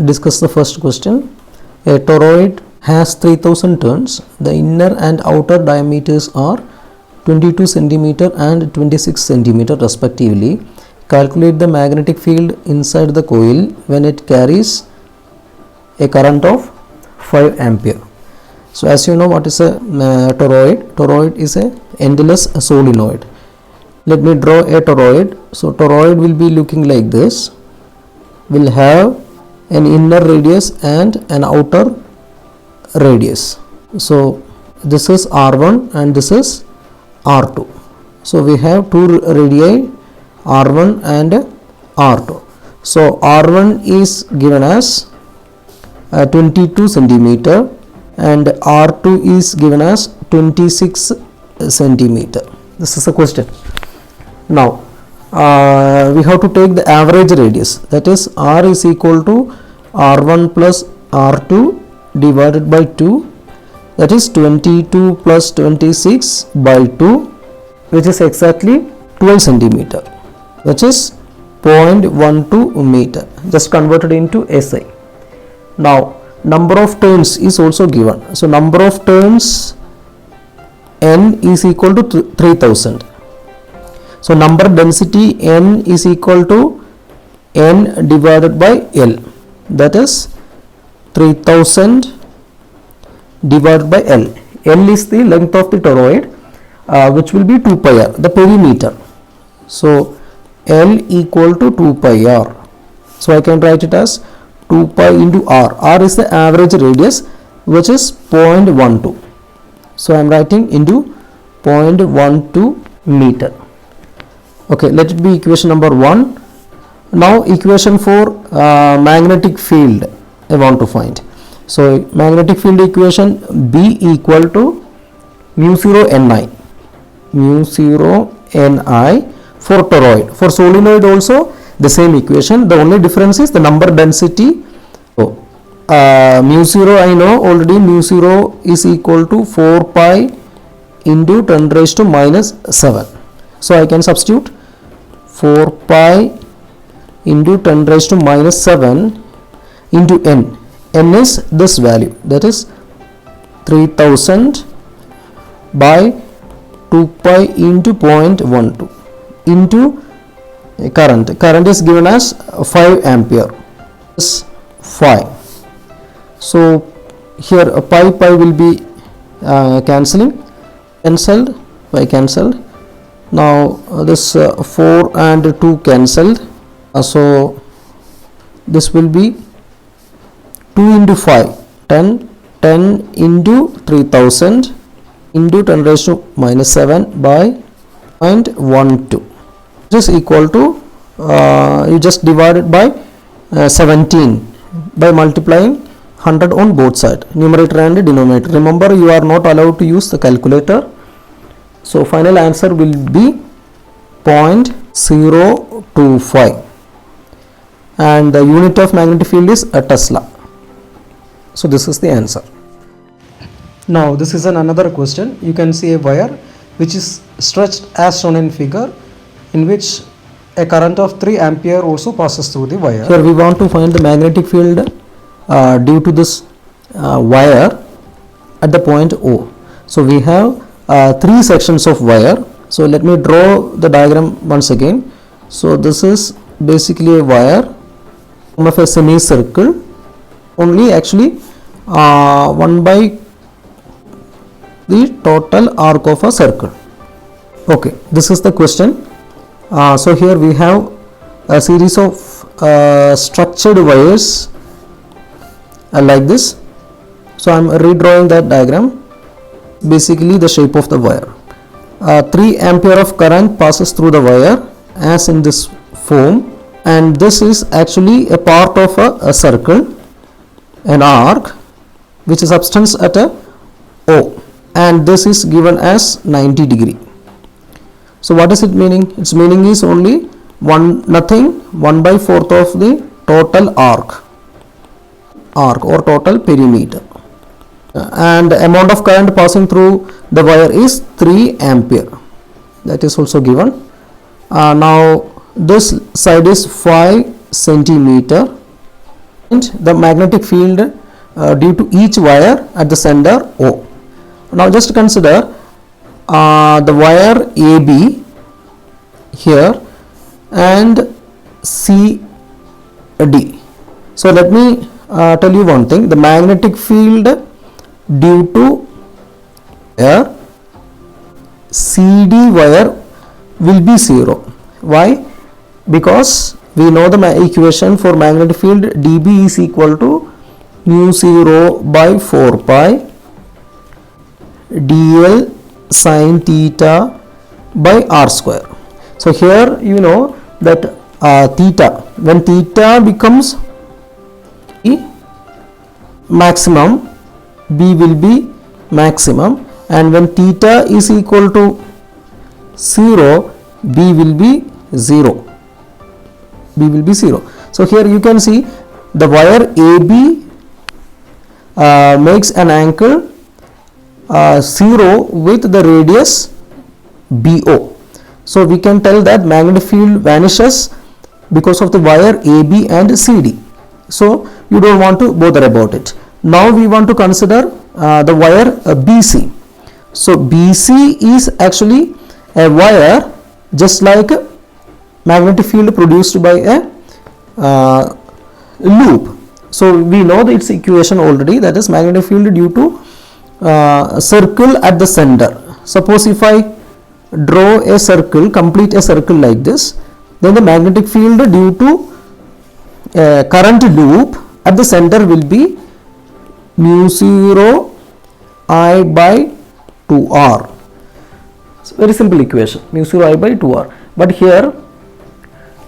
discuss the first question. A toroid has 3000 turns. The inner and outer diameters are 22 centimeter and 26 centimeter respectively. Calculate the magnetic field inside the coil when it carries a current of 5 ampere. So as you know, what is a toroid? Toroid is a endless solenoid. Let me draw a toroid. So toroid will be looking like this. Will have an inner radius and an outer radius. So this is R1 and this is R2. So we have two radii, R1 and R2. So R1 is given as 22 centimeter and R2 is given as 26 centimeter. This is a question. Now we have to take the average radius, that is R is equal to R1 plus R2 divided by 2, that is 22 plus 26 by 2, which is exactly 12 centimeter, which is 0.12 meter, just converted into SI. Now number of turns is also given. So number of turns N is equal to 3000. So number density N is equal to N divided by L, that is 3000 divided by L. L is the length of the toroid, which will be 2 pi r, the perimeter. So L equal to 2 pi r. So I can write it as 2 pi into r. R is the average radius, which is 0.12. So I am writing into 0.12 meter. Okay, let it be equation number 1. Now equation for magnetic field I want to find. So magnetic field equation, B equal to mu 0 Ni. Mu 0 Ni for toroid. For solenoid also the same equation. The only difference is the number density. So mu 0 I know already. Mu 0 is equal to 4 pi into 10 raised to minus 7. So I can substitute 4 pi into 10 raised to minus 7 into N. N is this value, that is 3000 by 2 pi into 0.12 into current. Current is given as 5 ampere. Is 5. So here pi will be cancelled by cancelled. Now this 4 and 2 cancelled. So this will be 2 into 5, 10 into 3000 into 10 raised to minus 7 by 0.12. This is equal to you just divide it by 17 by multiplying 100 on both sides, numerator and denominator. Remember, you are not allowed to use the calculator. So final answer will be 0.025 and the unit of magnetic field is a Tesla. So this is the answer. Now this is another question. You can see a wire which is stretched as shown in figure, in which a current of 3 ampere also passes through the wire. Here we want to find the magnetic field due to this wire at the point O. So we have 3 sections of wire. So let me draw the diagram once again. So this is basically a wire of a semicircle, only actually 1 by the total arc of a circle. Okay, this is the question. So here we have a series of structured wires like this. So I am redrawing that diagram. Basically the shape of the wire. 3 ampere of current passes through the wire as in this form, and this is actually a part of a circle, an arc which is substance at a O, and this is given as 90 degree. So what is it meaning? Its meaning is only 1 by 4th of the total arc or total perimeter, and the amount of current passing through the wire is 3 ampere. That is also given. Now this side is 5 centimeter and the magnetic field due to each wire at the center O. Now just consider the wire AB here and CD. So let me tell you one thing. The magnetic field due to CD wire will be 0. Why? Because we know the equation for magnetic field dB is equal to mu 0 by 4 pi dl sin theta by r square. So here you know that theta, when theta becomes maximum, B will be maximum, and when theta is equal to 0, B will be 0. B will be 0. So here you can see the wire AB makes an angle 0 with the radius BO. So we can tell that magnetic field vanishes because of the wire AB and CD. So you don't want to bother about it. Now we want to consider the wire BC. So BC is actually a wire just like magnetic field produced by a loop. So we know its equation already, that is magnetic field due to circle at the center. Suppose if I draw a circle, complete a circle like this, then the magnetic field due to current loop at the center will be mu 0 I by 2r. It's very simple equation, mu 0 I by 2r. But here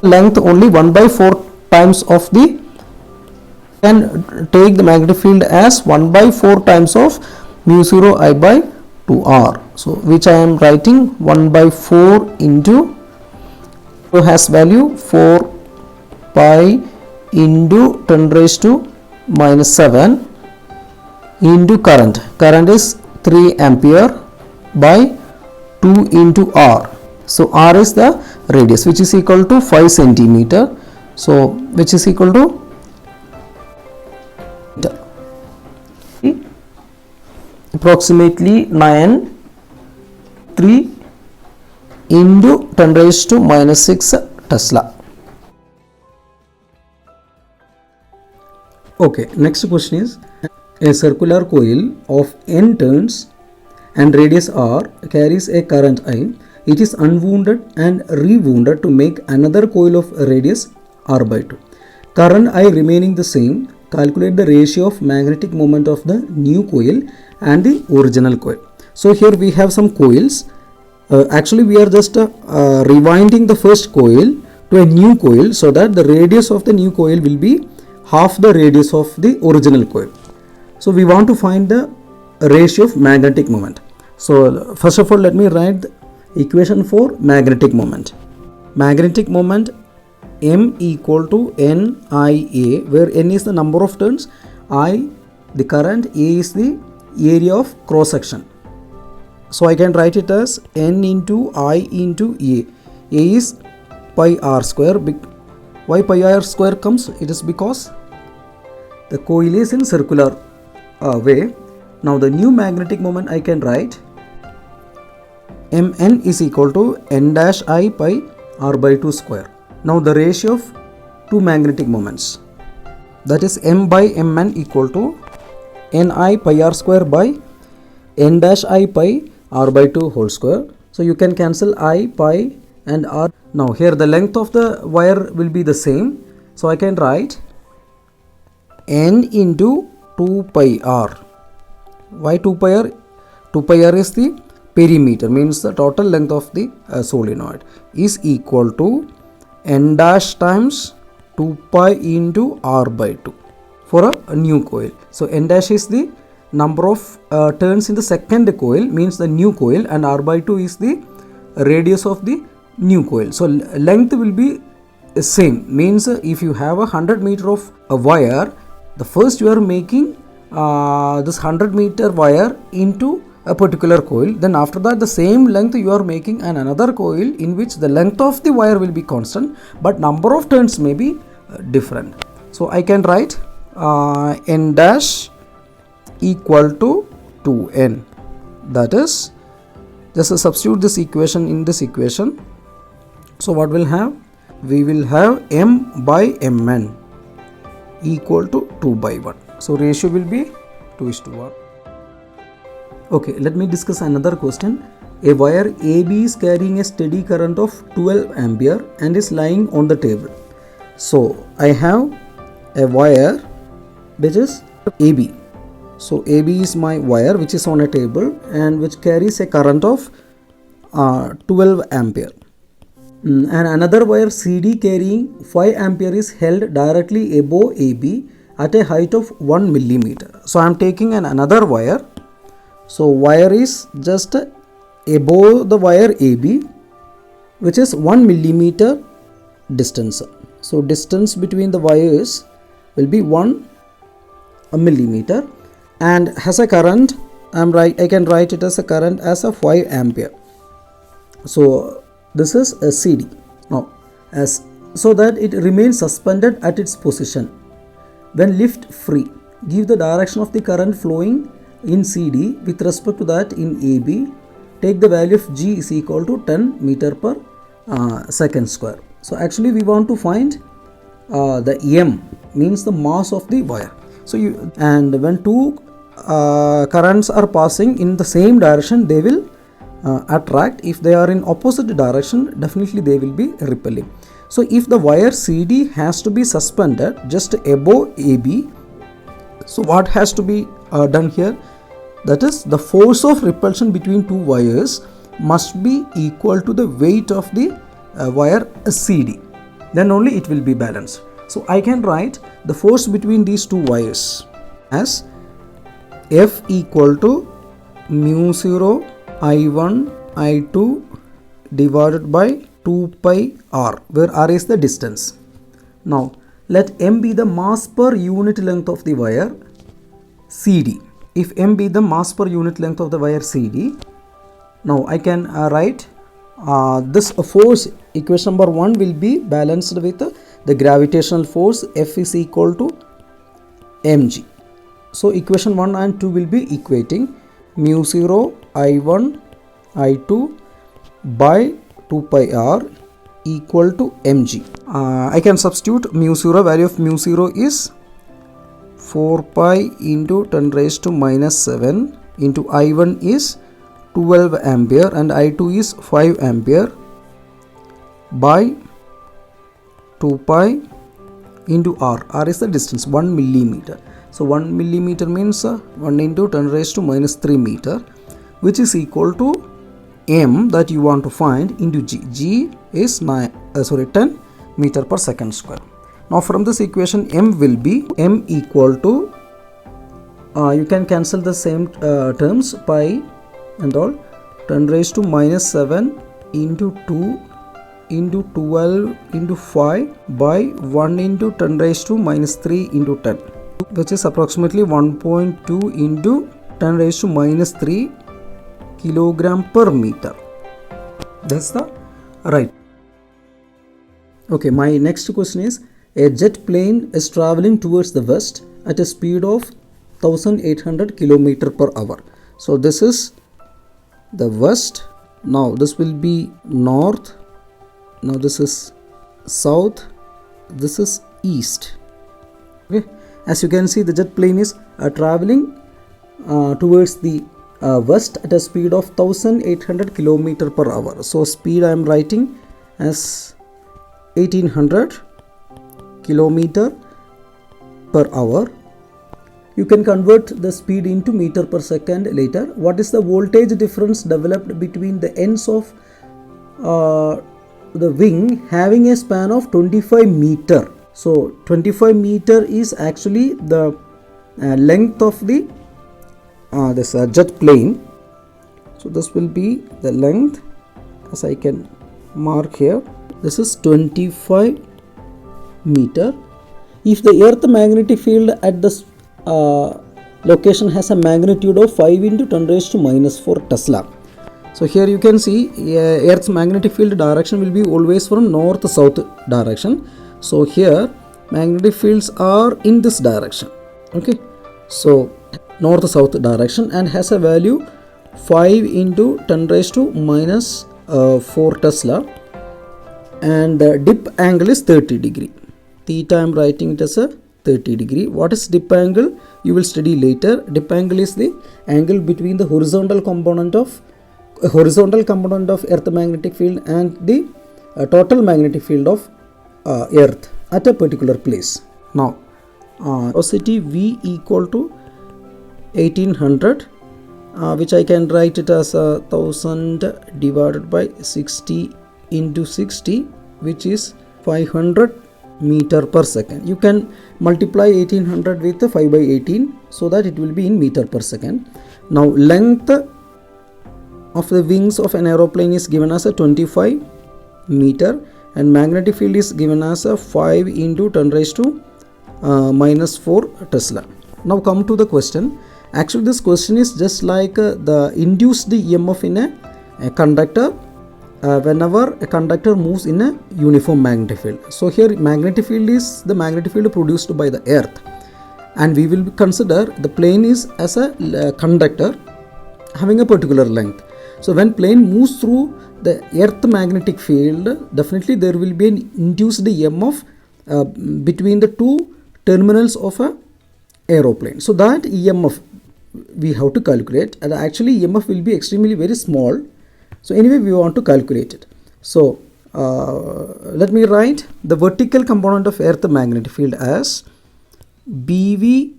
length only 1 by 4 times of the, can take the magnetic field as 1 by 4 times of mu 0 I by 2r. So which I am writing 1 by 4 into, so has value 4 pi into 10 raised to minus 7 into current. Current is 3 ampere by 2 into r. So r is the radius, which is equal to 5 centimeter. So which is equal to approximately 9.3 into 10 raised to minus 6 Tesla. Okay, next question is, a circular coil of n turns and radius r carries a current I. It is unwounded and rewounded to make another coil of radius r by 2. Current I remaining the same, calculate the ratio of magnetic moment of the new coil and the original coil. So here we have some coils. Actually we are just rewinding the first coil to a new coil so that the radius of the new coil will be half the radius of the original coil. So we want to find the ratio of magnetic moment. So first of all let me write the equation for magnetic moment. Magnetic moment M equal to NIA, where N is the number of turns, I the current, A is the area of cross section. So I can write it as N into I into A. A is pi r square. Why pi r square comes? It is because the coil is in circular way. Now the new magnetic moment I can write Mn is equal to n dash I pi r by 2 square. Now the ratio of two magnetic moments, that is M by Mn equal to Ni pi r square by n dash I pi r by 2 whole square. So you can cancel I, pi and r. Now here the length of the wire will be the same. So I can write n into 2 pi r. Why 2 pi r? 2 pi r is the perimeter, means the total length of the solenoid, is equal to n dash times 2 pi into r by 2 for a new coil. So n dash is the number of turns in the second coil, means the new coil, and r by 2 is the radius of the new coil. So length will be same, means if you have a 100 meter of a wire, the first you are making this 100 meter wire into a particular coil, then after that the same length you are making another coil in which the length of the wire will be constant but number of turns may be different. So I can write n dash equal to 2n. That is, just substitute this equation in this equation. So what we'll have? We will have m by mn equal to 2 by 1. So ratio will be 2:1. Okay, let me discuss another question. A wire AB is carrying a steady current of 12 ampere and is lying on the table. So I have a wire which is AB. So AB is my wire which is on a table and which carries a current of 12 ampere. And another wire CD carrying 5 ampere is held directly above AB at a height of 1 millimeter. So I am taking another wire. So wire is just above the wire AB, which is 1 millimeter distance. So distance between the wires will be 1 millimeter and has a current. I can write it as a current as a 5 ampere. So this is a CD. Now, so that it remains suspended at its position. When lift free, give the direction of the current flowing in CD with respect to that in AB. Take the value of G is equal to 10 meter per second square. So actually we want to find the M, means the mass of the wire. So and when two currents are passing in the same direction, they will attract. If they are in opposite direction, definitely they will be repelling. So if the wire CD has to be suspended just above AB, so what has to be done here? That is, the force of repulsion between two wires must be equal to the weight of the wire CD. Then only it will be balanced. So I can write the force between these two wires as F equal to mu 0 I1 I2 divided by 2 pi r, where r is the distance. Now let m be the mass per unit length of the wire CD. If m be the mass per unit length of the wire CD, now I can write this force, equation number 1 will be balanced with the gravitational force F is equal to mg. So equation 1 and 2 will be equating mu 0 I1 I2 by 2 pi r equal to mg. I can substitute mu 0, value of mu 0 is 4 pi into 10 raised to minus 7 into I1 is 12 ampere and I2 is 5 ampere by 2 pi into r. R is the distance, 1 millimeter. So 1 millimeter means 1 into 10 raised to minus 3 meter, which is equal to m that you want to find into g. G is 10 meter per second square. Now from this equation m will be m equal to, you can cancel the same terms, pi and all, 10 raised to minus 7 into 2 into 12 into 5 by 1 into 10 raised to minus 3 into 10, which is approximately 1.2 into 10 raised to minus 3 kilogram per meter. That's the right. Okay, my next question is, a jet plane is traveling towards the west at a speed of 1800 kilometer per hour. So this is the west. Now this will be north. Now this is south. This is east. Okay, as you can see, the jet plane is traveling towards the west at a speed of 1800 kilometer per hour. So speed I am writing as 1800 kilometer per hour. You can convert the speed into meter per second later. What is the voltage difference developed between the ends of the wing having a span of 25 meter? So 25 meter is actually the length of the this jet plane. So this will be the length, as I can mark here. This is 25 meter. If the earth magnetic field at this location has a magnitude of 5 into 10 raised to minus 4 Tesla. So here you can see earth's magnetic field direction will be always from north south direction. So here magnetic fields are in this direction. Okay, so north south direction, and has a value 5 into 10 raised to minus 4 Tesla, and the dip angle is 30 degree. Theta I am writing it as a 30 degree. What is dip angle? You will study later. Dip angle is the angle between the horizontal component of earth magnetic field and the total magnetic field of earth at a particular place. Now velocity v equal to 1800, which I can write it as 1000 divided by 60 into 60, which is 500 meter per second. You can multiply 1800 with 5 by 18 so that it will be in meter per second. Now length of the wings of an aeroplane is given as a 25 meter, and magnetic field is given as a 5 into 10 raised to minus 4 Tesla. Now come to the question. Actually this question is just like the induced EMF in a conductor whenever a conductor moves in a uniform magnetic field. So here magnetic field is the magnetic field produced by the earth, and we will consider the plane is as a conductor having a particular length. So when plane moves through the earth magnetic field, definitely there will be an induced EMF between the two terminals of a aeroplane. So that EMF we have to calculate, and actually EMF will be extremely very small. So anyway we want to calculate it. So let me write the vertical component of earth magnetic field as BV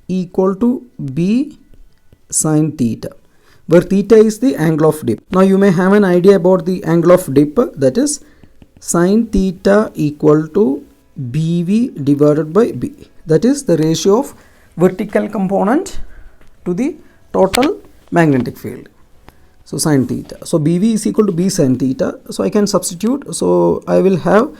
equal to B sin theta, where theta is the angle of dip. Now you may have an idea about the angle of dip, that is sin theta equal to BV divided by B, that is the ratio of vertical component to the total magnetic field. So sin theta, so BV is equal to B sin theta, so I can substitute. So I will have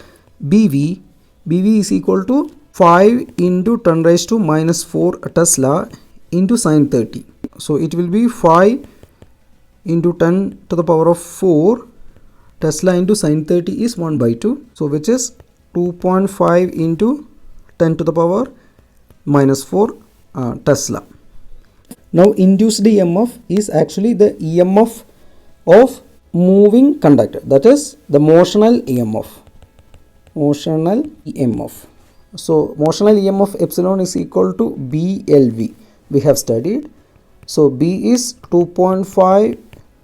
BV is equal to 5 into 10 raised to minus 4 Tesla into sin 30. So it will be 5 into 10 to the power of 4 Tesla into sin 30 is 1 by 2. So which is 2.5 into 10 to the power minus 4 Tesla. Now induced EMF is actually the EMF of moving conductor, that is the motional EMF. So motional EMF epsilon is equal to BLV, we have studied. So B is 2.5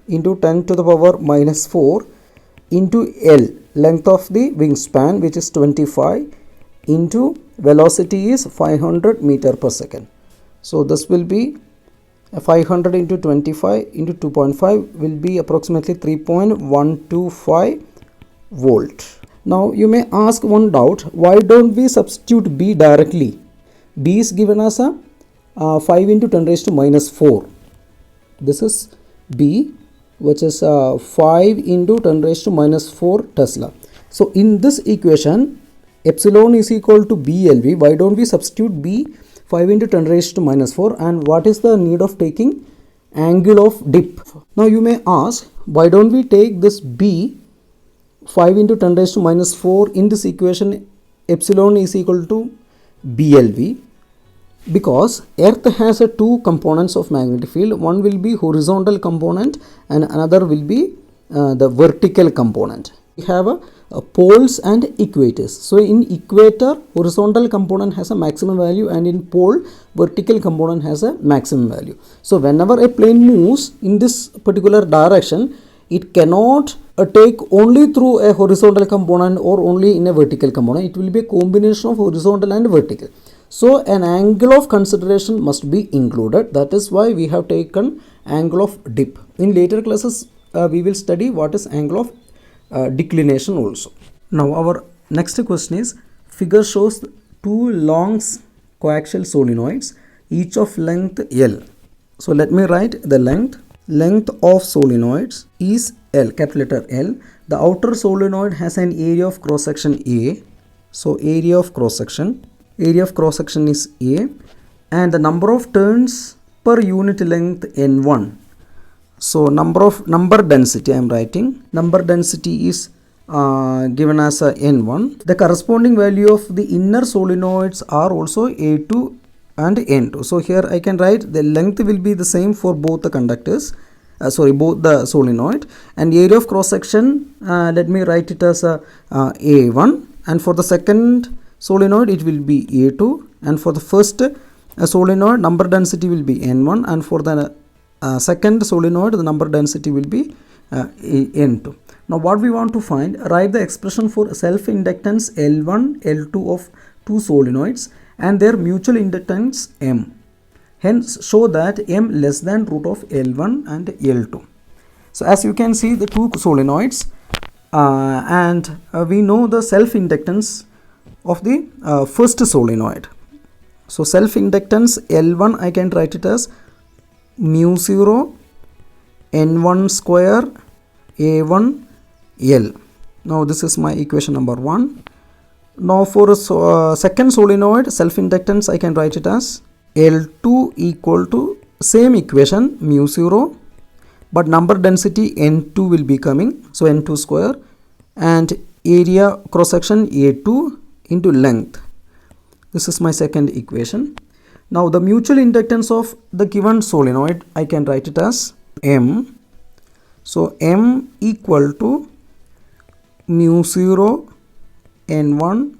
into 10 to the power minus 4 into L, length of the wingspan, which is 25, into velocity is 500 meter per second. So this will be 500 into 25 into 2.5 will be approximately 3.125 volt. Now you may ask one doubt, why don't we substitute B directly? B is given as a 5 into 10 raised to minus 4. This is B, which is 5 into 10 raised to minus 4 Tesla. So in this equation epsilon is equal to BLV. Why don't we substitute B 5 into 10 raised to minus 4, and what is the need of taking angle of dip? Now you may ask, why don't we take this B 5 into 10 raised to minus 4 in this equation epsilon is equal to BLV? Because earth has two components of magnetic field. One will be horizontal component and another will be the vertical component. We have poles and equators. So in equator, horizontal component has a maximum value, and in pole, vertical component has a maximum value. So whenever a plane moves in this particular direction, it cannot take only through a horizontal component or only in a vertical component. It will be a combination of horizontal and vertical. So an angle of consideration must be included. That is why we have taken angle of dip. In later classes, we will study what is angle of declination also. Now our next question is, figure shows two long coaxial solenoids, each of length L. So let me write the length of solenoids is L, capital letter L. The outer solenoid has an area of cross section A. So area of cross section is A, and the number of turns per unit length N1. So number density I am writing, number density is given as N1. The corresponding value of the inner solenoids are also A2 and N2. So here I can write the length will be the same for both the conductors, both the solenoid, and area of cross section, let me write it as A1, and for the second solenoid it will be A2, and for the first solenoid number density will be N1, and for the second solenoid the number density will be N2. Now what we want to find, write the expression for self-inductance L1, L2 of two solenoids and their mutual inductance M. Hence show that M less than root of L1 and L2. So as you can see the two solenoids and we know the self-inductance of the first solenoid. So self-inductance L1 I can write it as mu 0 N1 square A1 L. Now this is my equation number 1. Now for a second solenoid self-inductance I can write it as L2 equal to same equation mu 0, but number density N2 will be coming, so N2 square, and area cross section A2 into length. This is my second equation. Now the mutual inductance of the given solenoid I can write it as M. So M equal to mu 0 N1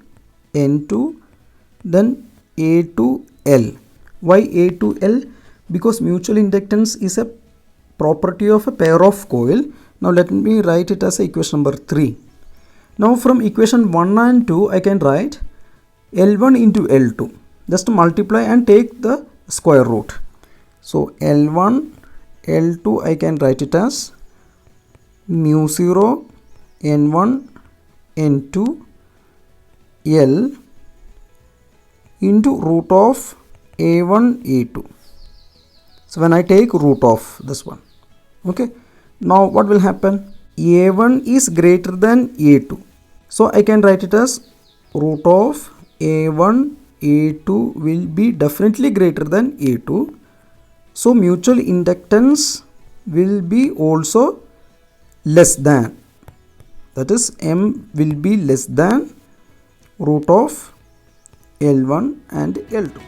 N2 then A2L. Why A2L? Because mutual inductance is a property of a pair of coil. Now let me write it as equation number 3. Now from equation 1 and 2 I can write L1 into L2. Just multiply and take the square root. So L1 L2 I can write it as mu 0 N1 N2 L into root of A1 A2. So when I take root of this one, okay, now what will happen? A1 is greater than A2, so I can write it as root of A1 A2 will be definitely greater than A2, so mutual inductance will be also less than, that is M will be less than root of L1 and L2.